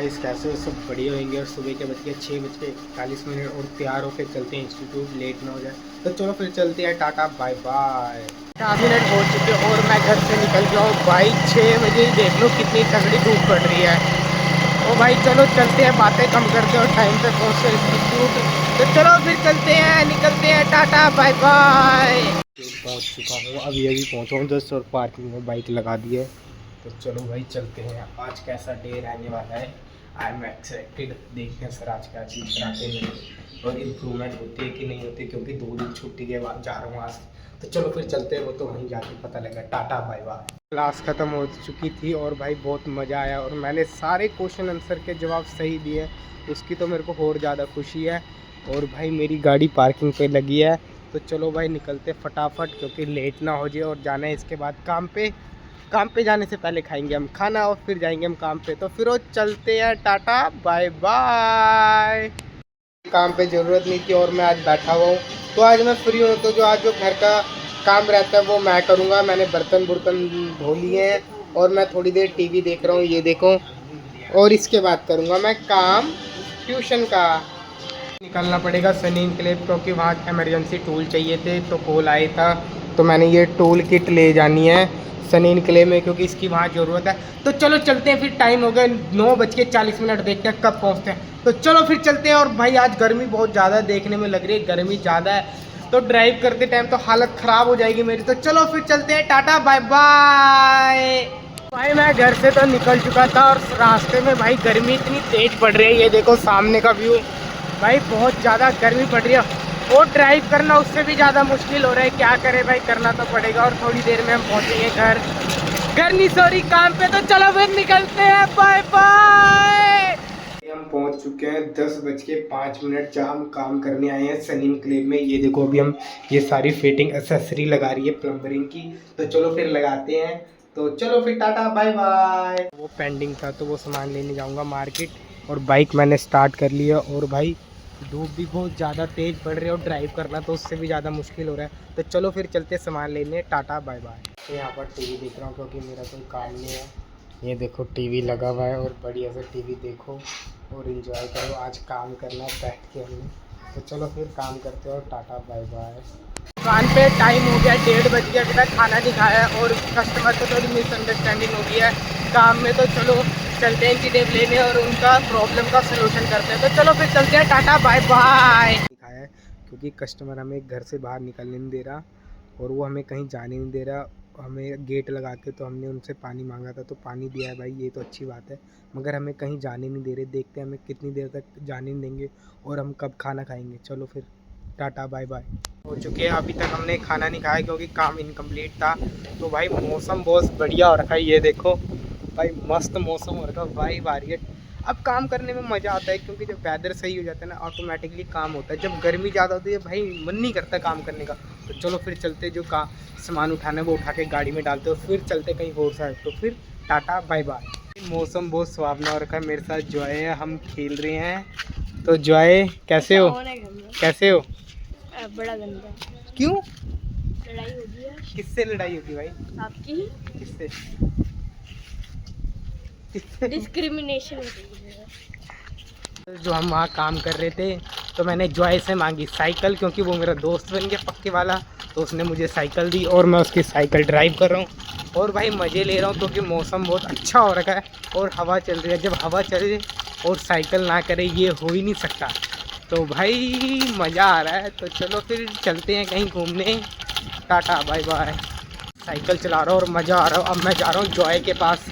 Guys कैसे हो, सब बढ़िया होंगे। और सुबह के बज के 6:41 और तैयार होकर चलते हैं इंस्टीट्यूट, लेट ना हो जाए। तो चलो फिर चलते हैं, टाटा बाय बाय। 50 मिनट हो चुके और मैं घर से निकल गया हूँ भाई। 6 बजे ही देख लो कितनी तगड़ी धूप पड़ रही है। ओ भाई चलो चलते हैं, बातें कम करते हैं और टाइम पे पहुँचते हैं इंस्टीट्यूट। तो चलो फिर चलते हैं, निकलते हैं, टाटा बाय बाय। पहुँच चुका हूँ, अभी अभी पहुँचा हूँ जस्ट, और पार्किंग में बाइक लगा दी है। तो चलो भाई चलते हैं। आज कैसा डे रहने वाला है, आई एम एक्साइटेड। देखते हैं सर आज क्या चीज़ कराते हैं और इम्प्रूवमेंट होती है कि नहीं होती, क्योंकि 2 दिन छुट्टी के बाद जा रहा हूँ आज। तो चलो फिर चलते हैं, वो तो वहीं जाके पता लगा। Tata bye bye. क्लास ख़त्म हो चुकी थी और भाई बहुत मज़ा आया और मैंने सारे क्वेश्चन आंसर के जवाब सही दिए, उसकी तो मेरे को और ज़्यादा खुशी है। और भाई मेरी गाड़ी पार्किंग पे लगी है। तो चलो भाई निकलते फटाफट, क्योंकि लेट ना हो जाए और जाना है इसके बाद काम पे। काम पे जाने से पहले खाएंगे हम खाना और फिर जाएंगे हम काम पे। तो फिर वो चलते हैं, टाटा बाय बाय। काम पे ज़रूरत नहीं थी और मैं आज बैठा हुआ हूँ, तो आज मैं फ्री हूँ। तो जो आज जो घर का काम रहता है वो मैं करूँगा। मैंने बर्तन धो लिए हैं और मैं थोड़ी देर टीवी देख रहा हूँ, ये देखो। और इसके बाद करूँगा मैं काम ट्यूशन का। निकलना पड़ेगा सनी इनक्लेव, क्योंकि वहाँ इमरजेंसी टूल चाहिए थे, तो कॉल आया था। तो मैंने ये टूल किट ले जानी है सनी इनक्लेव में, क्योंकि इसकी वहाँ ज़रूरत है। तो चलो चलते हैं, फिर टाइम हो गया 9:40, देखते हैं कब पहुँचते हैं। तो चलो फिर चलते हैं। और भाई आज गर्मी बहुत ज़्यादा देखने में लग रही है, गर्मी ज़्यादा है, तो ड्राइव करते टाइम तो हालत ख़राब हो जाएगी मेरी। तो चलो फिर चलते हैं, टाटा बाय बाय। भाई मैं घर से तो निकल चुका था और रास्ते में भाई गर्मी इतनी तेज़ पड़ रही है, ये देखो सामने का व्यू। भाई बहुत ज़्यादा गर्मी पड़ रही है और ड्राइव करना उससे भी ज़्यादा मुश्किल हो रहा है। क्या करें भाई, करना तो पड़ेगा। और थोड़ी देर में हम पहुँचेंगे घर नहीं सॉरी काम पे। तो चलो फिर निकलते हैं, बाय बाय। हम पहुँच चुके हैं 10:05, जहाँ हम काम करने आए हैं सनी इनक्लेव में। ये देखो अभी हम ये सारी फिटिंग एक्सेसरी लगा रही है प्लम्बरिंग की। तो चलो फिर लगाते हैं। तो चलो फिर टाटा बाय बाय। वो पेंडिंग था तो वो सामान लेने जाऊँगा मार्केट, और बाइक मैंने स्टार्ट कर लिया। और भाई धूप भी बहुत ज़्यादा तेज़ पड़ रही है और ड्राइव करना तो उससे भी ज़्यादा मुश्किल हो रहा है। तो चलो फिर चलते सामान लेने, टाटा बाय बाय। तो यहाँ पर टीवी देख रहा हूँ, क्योंकि मेरा कोई काम नहीं है। ये देखो टीवी लगा हुआ है और बढ़िया से टीवी देखो और एंजॉय करो। आज काम करना है बैठ के हमने। तो चलो फिर काम करते हो, टाटा बाय बाय। दुकान पे टाइम हो गया 1:30 बज गया, अभी तक खाना नहीं खाया है और कस्टमर को थोड़ी मिसअंडरस्टैंडिंग हो गई है काम में। तो चलो चलते हैं इनकी टेप लेने और उनका प्रॉब्लम का सलूशन करते हैं। तो चलो फिर चलते हैं, टाटा बाय बाय। दिखाया है क्योंकि कस्टमर हमें घर से बाहर निकलने नहीं दे रहा और वो हमें कहीं जाने नहीं दे रहा। हमें गेट लगा के तो हमने उनसे पानी मांगा था, तो पानी दिया है भाई, ये तो अच्छी बात है। मगर हमें कहीं जाने नहीं दे रहे। देखते हैं हमें कितनी देर तक जाने नहीं देंगे और हम कब खाना खाएंगे। चलो फिर टाटा बाय बाय। हो चुके हैं, अभी तक हमने खाना नहीं खाया क्योंकि काम इनकम्प्लीट था। तो भाई मौसम बहुत बढ़िया हो रखा है, ये देखो भाई मस्त मौसम हो रखा है, वाइब आ रही है। अब काम करने में मज़ा आता है, क्योंकि जब वेदर सही हो जाता है ना ऑटोमेटिकली काम होता है। जब गर्मी ज़्यादा होती है भाई मन नहीं करता काम करने का। तो चलो फिर चलते, जो सामान उठाना है वो उठा के गाड़ी में डालते हो, फिर चलते कहीं और साइड। तो फिर टाटा बाय बाय। मौसम बहुत सुहावना हो रखा है, मेरे साथ जॉय है, हम खेल रहे हैं। तो जॉय कैसे हो? कैसे हो? बड़ा गंदा। क्यों? लड़ाई होगी है। किससे लड़ाई होगी भाई? आपकी ही। किससे? डिस्क्रिमिनेशन हो रही है। जो हम वहाँ काम कर रहे थे, तो मैंने जॉय से मांगी साइकिल, क्योंकि वो मेरा दोस्त बन गया पक्के वाला। तो उसने मुझे साइकिल दी और मैं उसकी साइकिल ड्राइव कर रहा हूँ और भाई मज़े ले रहा हूँ, क्योंकि मौसम बहुत अच्छा हो रखा है और हवा चल रही है। जब हवा चले और साइकिल ना करे ये हो ही नहीं सकता। तो भाई मज़ा आ रहा है। तो चलो फिर चलते हैं कहीं घूमने, टाटा बाय बाय। साइकिल चला रहा हूँ और मज़ा आ रहा हूँ। अब मैं जा रहा हूँ जॉय के पास,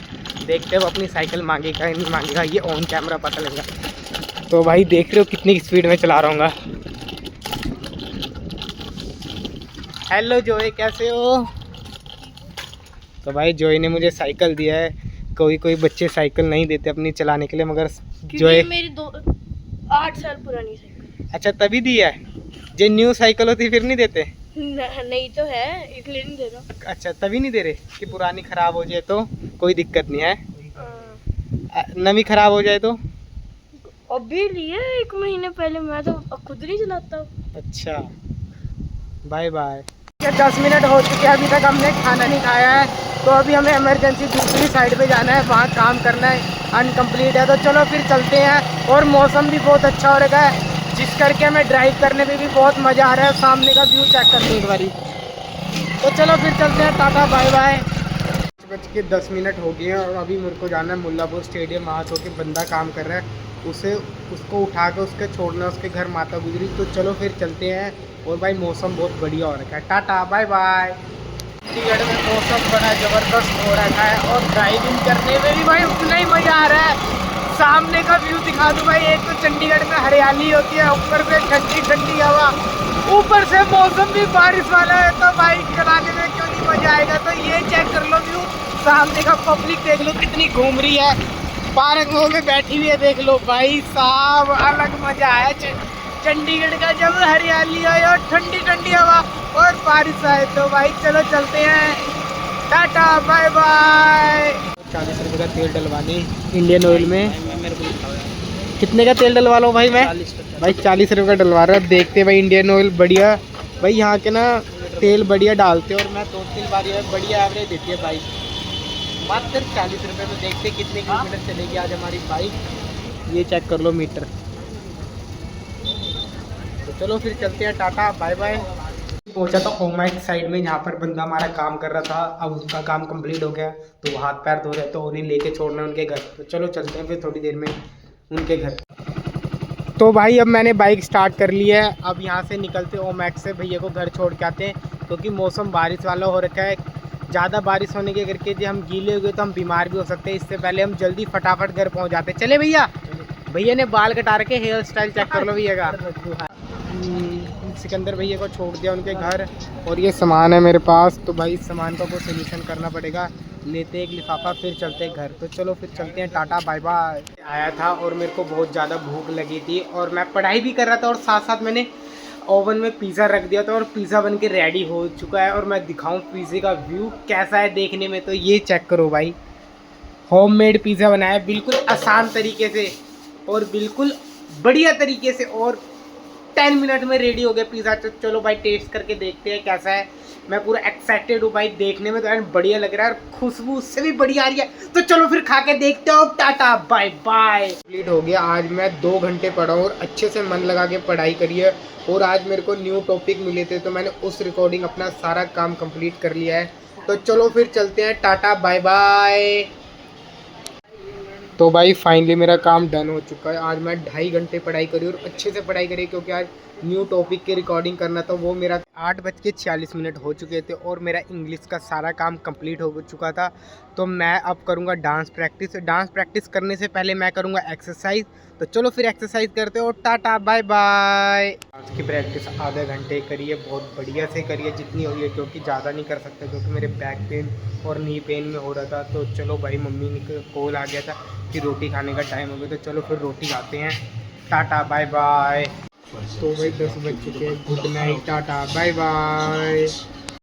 देखते हो अपनी साइकिल मांगेगा नहीं मांगेगा, ये ऑन कैमरा पता लगेगा। तो भाई देख रहे हो कितनी स्पीड में चला रहा हूँ। हेलो जॉय, कैसे हो? तो भाई जॉय ने मुझे साइकिल दिया है। कोई बच्चे साइकिल नहीं देते अपनी चलाने के लिए, मगर जॉय मेरी 8 साल पुरानी साइकिल। अच्छा तभी दिया है, जो न्यू साइकिल होती फिर नहीं देते? नहीं तो है इसलिए नहीं दे रहा। अच्छा तभी नहीं दे रहे कि पुरानी ख़राब हो जाए तो कोई दिक्कत नहीं है, नवी ख़राब हो जाए तो? अभी लिए 1 महीने पहले, मैं तो खुद नहीं चलाता हूँ। अच्छा बाय बाय। 10 मिनट हो चुके हैं, अभी तक हमने खाना नहीं खाया है। तो अभी हमें इमरजेंसी दूसरी साइड पे जाना है, वहाँ काम करना है। अनकम्प्लीट है। तो चलो फिर चलते हैं। और मौसम भी बहुत अच्छा हो रखा है, जिस करके हमें ड्राइव करने में भी बहुत मज़ा आ रहा है। सामने का व्यू चेक करते हैं एक बारी। तो चलो फिर चलते हैं, टाटा बाय बाय। 5:10 हो गए हैं और अभी मेरे को जाना है मुल्लापुर स्टेडियम। वहाँ से होकर बंदा काम कर रहा है, उसको उठा के उसके छोड़ना उसके घर माता गुजरी। तो चलो फिर चलते हैं। और भाई मौसम बहुत बढ़िया हो रखा है। Tata bye bye. चंडीगढ़ में मौसम बड़ा ज़बरदस्त हो रखा है और ड्राइविंग करने में भी भाई उतना ही मज़ा आ रहा है। सामने का व्यू दिखा दूँ भाई। एक तो चंडीगढ़ में हरियाली होती है, ऊपर से ठंडी ठंडी हवा, ऊपर से मौसम भी बारिश वाला है, तो बाइक चलाने में क्यों नहीं मज़ा आएगा। तो ये चेक कर लो व्यू, सामने का पब्लिक देख लो कितनी घूम रही है, पार्क में बैठी हुई है देख लो भाई साहब। अलग मज़ा आया चंडीगढ़ का, जब हरियाली आए और ठंडी ठंडी हवा और बारिश आए। तो भाई चलो चलते हैं, टाटा बाय बाय। 40 रुपये का तेल डलवाने इंडियन ऑयल में। कितने का तेल डलवा लो भाई मैं? भाई 40 रुपये का डलवा रहा है। देखते भाई इंडियन ऑयल बढ़िया, भाई यहाँ के ना तेल बढ़िया डालते हैं। और मैं 2-3 बार बढ़िया एवरेज देती है बाइक, मात्र 40 रुपये में। देखते कितने किलोमीटर चलेगी आज हमारी बाइक, ये चेक कर लो मीटर। तो चलो फिर चलते हैं, टाटा बाय बाय। पहुंचा था ओमैक साइड में, जहाँ पर बंदा हमारा काम कर रहा था। अब उसका काम कंप्लीट हो गया, तो वो हाथ पैर धो रहे, तो उन्हें लेके छोड़ना है उनके घर। तो चलो चलते हैं फिर थोड़ी देर में उनके घर। तो भाई अब मैंने बाइक स्टार्ट कर ली है। अब यहाँ से निकलते ओमैक से, भैया को घर छोड़ के आते हैं, क्योंकि मौसम बारिश वाला हो रखा है। ज़्यादा बारिश होने के करके जो हम गीले हो गए तो हम बीमार भी हो सकते हैं। इससे पहले हम जल्दी फटाफट घर पहुँच जाते। चले भैया। भैया ने बाल कटा रखे, हेयर स्टाइल चेक कर लो भैया का। सिकंदर भैया को छोड़ दिया उनके घर, और ये सामान है मेरे पास। तो भाई इस सामान का कोई सोल्यूशन करना पड़ेगा। लेते एक लिफाफा, फिर चलते घर। तो चलो फिर चलते हैं, टाटा बाय बाय। आया था और मेरे को बहुत ज़्यादा भूख लगी थी, और मैं पढ़ाई भी कर रहा था, और साथ साथ मैंने ओवन में पिज़्ज़ा रख दिया था, और पिज़्ज़ा बन के रेडी हो चुका है। और मैं दिखाऊं पिज़्ज़े का व्यू कैसा है देखने में, तो ये चेक करो भाई। होममेड पिज़्ज़ा बनाया है, बिल्कुल आसान तरीके से और बिल्कुल बढ़िया तरीके से, और 10 मिनट में रेडी हो गया पिज़्ज़ा। तो चलो भाई टेस्ट करके देखते हैं कैसा है। मैं पूरा एक्साइटेड हूँ भाई, देखने में तो यार बढ़िया लग रहा है, और खुशबू उससे भी बढ़िया आ रही है। तो चलो फिर खा के देखते हो। Tata bye bye. कंप्लीट हो गया। आज मैं 2 घंटे पढ़ा हूँ और अच्छे से मन लगा के पढ़ाई करी है। और आज मेरे को न्यू टॉपिक मिले थे, तो मैंने उस रिकॉर्डिंग अपना सारा काम कंप्लीट कर लिया है। तो चलो फिर चलते हैं, टाटा बाय बाय। तो भाई फाइनली मेरा काम डन हो चुका है। आज मैं 2.5 घंटे पढ़ाई करी, और अच्छे से पढ़ाई करी, क्योंकि आज न्यू टॉपिक की रिकॉर्डिंग करना था। वो मेरा 8:46 हो चुके थे, और मेरा इंग्लिश का सारा काम कंप्लीट हो चुका था। तो मैं अब करूँगा डांस प्रैक्टिस। डांस प्रैक्टिस करने से पहले मैं करूँगा एक्सरसाइज। तो चलो फिर एक्सरसाइज करते हो। Tata bye bye. डांस की प्रैक्टिस आधे घंटे करिए, बहुत बढ़िया से करिए जितनी हुई है, क्योंकि ज़्यादा नहीं कर सकते, क्योंकि मेरे बैक पेन और नी पेन में हो रहा था। तो चलो भाई मम्मी ने कॉल आ गया था कि रोटी खाने का टाइम हो गया। तो चलो फिर रोटी खाते हैं। Tata bye bye. तो भाई 10 बज चुके हैं। Good night, tata bye bye.